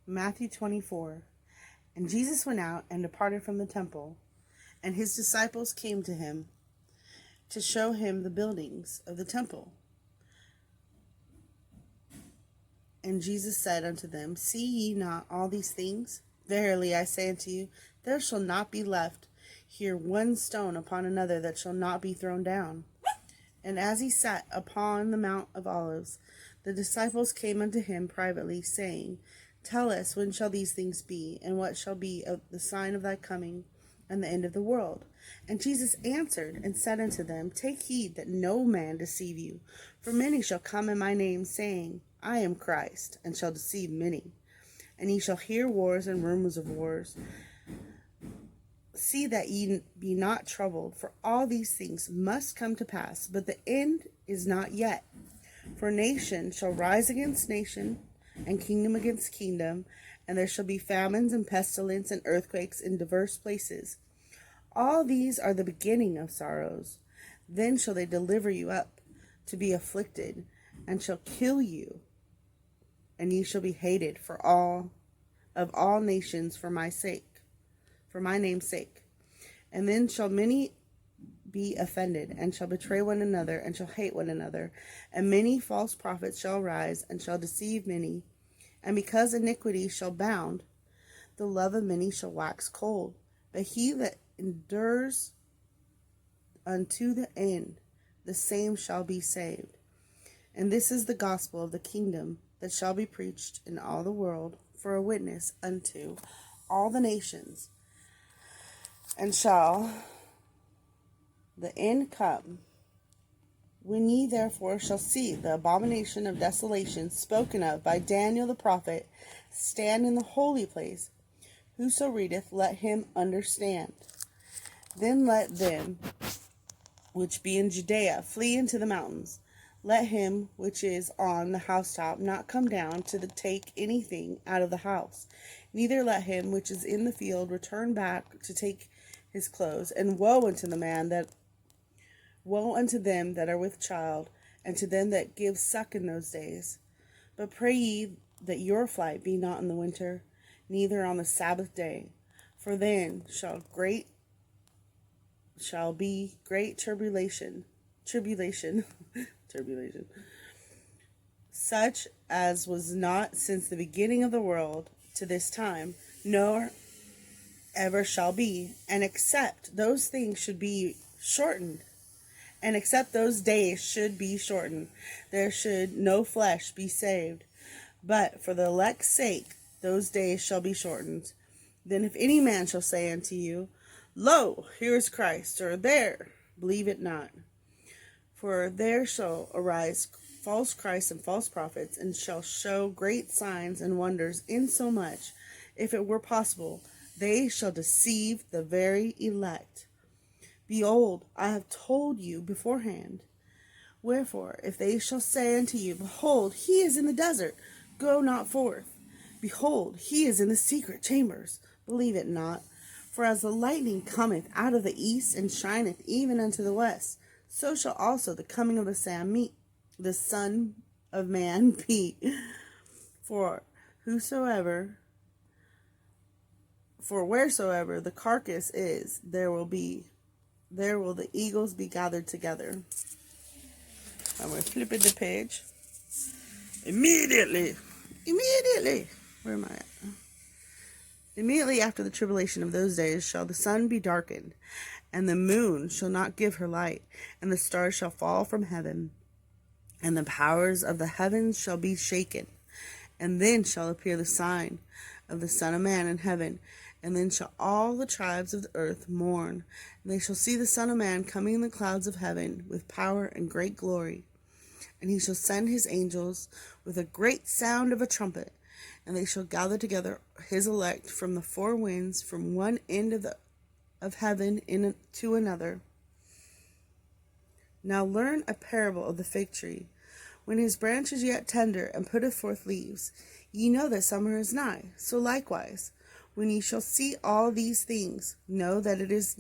Matthew 24. And Jesus went out and departed from the temple, and his disciples came to him to show him the buildings of the temple. And Jesus said unto them, See ye not all these things? Verily I say unto you, there shall not be left here one stone upon another that shall not be thrown down. And as he sat upon the Mount of Olives, the disciples came unto him privately, saying, Tell us, when shall these things be, and what shall be the sign of thy coming, and the end of the world? And Jesus answered and said unto them, Take heed that no man deceive you. For many shall come in my name, saying, I am Christ, and shall deceive many. And ye shall hear wars and rumors of wars. See that ye be not troubled, for all these things must come to pass, but the end is not yet. For nation shall rise against nation, and kingdom against kingdom, and there shall be famines and pestilence and earthquakes in diverse places. All these are the beginning of sorrows. Then shall they deliver you up to be afflicted, and shall kill you, and ye shall be hated for all nations for my name's sake. And then shall many be offended, and shall betray one another, and shall hate one another. And many false prophets shall rise, and shall deceive many. And because iniquity shall abound, the love of many shall wax cold. But he that endures unto the end, the same shall be saved. And this is the gospel of the kingdom that shall be preached in all the world for a witness unto all the nations. And shall the end come. When ye therefore shall see the abomination of desolation spoken of by Daniel the prophet stand in the holy place, whoso readeth, let him understand. Then let them which be in Judea flee into the mountains. Let him which is on the housetop not come down to take anything out of the house. Neither let him which is in the field return back to take his clothes. And woe unto them that are with child, and to them that give suck in those days. But pray ye that your flight be not in the winter, neither on the Sabbath day, for then shall be great tribulation, such as was not since the beginning of the world to this time, nor ever shall be. And except those things should be shortened, and except those days should be shortened, there should no flesh be saved. But for the elect's sake, those days shall be shortened. Then if any man shall say unto you, Lo, here is Christ, or there, believe it not. For there shall arise false Christs and false prophets, and shall show great signs and wonders, insomuch, if it were possible, they shall deceive the very elect. Behold, I have told you beforehand. Wherefore, if they shall say unto you, Behold, he is in the desert, go not forth. Behold, he is in the secret chambers, believe it not. For as the lightning cometh out of the east, and shineth even unto the west, so shall also the coming of the Son of Man be. For wheresoever the carcass is, there will the eagles be gathered together. I'm going to flip it the page. Immediately. Where am I at? Immediately after the tribulation of those days shall the sun be darkened, and the moon shall not give her light, and the stars shall fall from heaven, and the powers of the heavens shall be shaken. And then shall appear the sign of the Son of Man in heaven. And then shall all the tribes of the earth mourn, and they shall see the Son of Man coming in the clouds of heaven with power and great glory. And he shall send his angels with a great sound of a trumpet, and they shall gather together his elect from the four winds, from one end of heaven to another. Now learn a parable of the fig tree. When his branch is yet tender, and putteth forth leaves, ye know that summer is nigh. So likewise, when ye shall see all these things, know that it is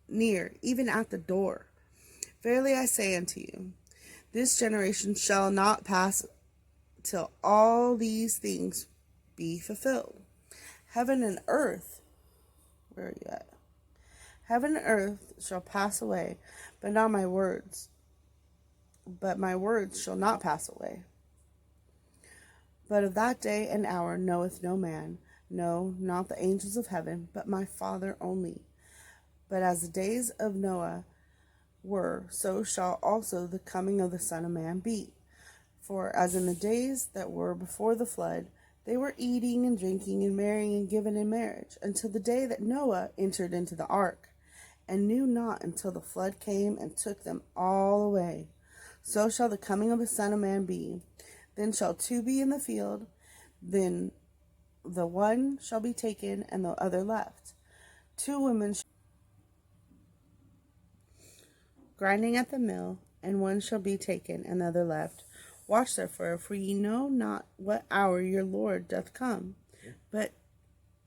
near, even at the door. Verily I say unto you, this generation shall not pass till all these things be fulfilled. Heaven and earth, where are you at? Heaven and earth shall pass away, but my words shall not pass away. But of that day and hour knoweth no man, no, not the angels of heaven, but my Father only. But as the days of Noah were, so shall also the coming of the Son of Man be. For as in the days that were before the flood, they were eating and drinking and marrying and giving in marriage, until the day that Noah entered into the ark, and knew not until the flood came and took them all away. So shall the coming of the Son of Man be. Then shall two be in the field, then the one shall be taken and the other left. Two women grinding at the mill, and one shall be taken and the other left. Watch therefore, for ye know not what hour your Lord doth come. But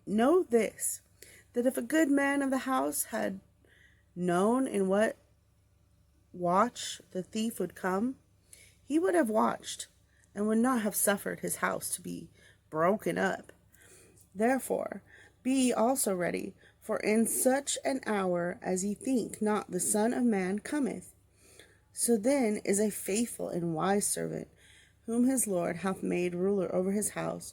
know this, that if a good man of the house had known in what watch the thief would come, he would have watched, and would not have suffered his house to be broken up. Therefore be ye also ready, for in such an hour as ye think not the Son of Man cometh. So then is a faithful and wise servant, whom his Lord hath made ruler over his house,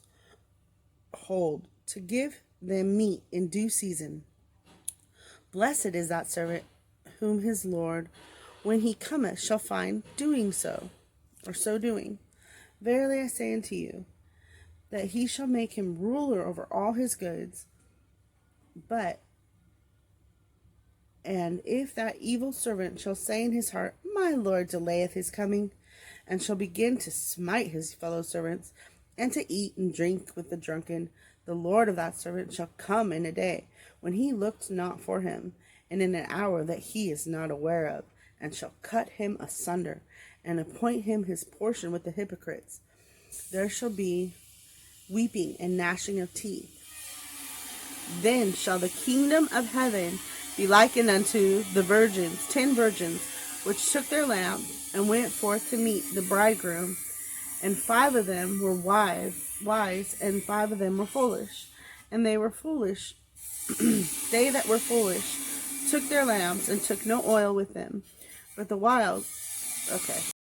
hold, to give them meat in due season. Blessed is that servant whom his Lord, when he cometh, shall find doing so, or so doing. Verily I say unto you, that he shall make him ruler over all his goods. And if that evil servant shall say in his heart, My Lord delayeth his coming, and shall begin to smite his fellow servants, and to eat and drink with the drunken, the Lord of that servant shall come in a day, when he looked not for him, and in an hour that he is not aware of, and shall cut him asunder, and appoint him his portion with the hypocrites. There shall be weeping and gnashing of teeth. Then shall the kingdom of heaven be likened unto the 10 virgins, which took their lamps and went forth to meet the bridegroom. And 5 of them were wise, and 5 of them were foolish. And they were foolish. They that were foolish took their lamps and took no oil with them. But the wise, okay.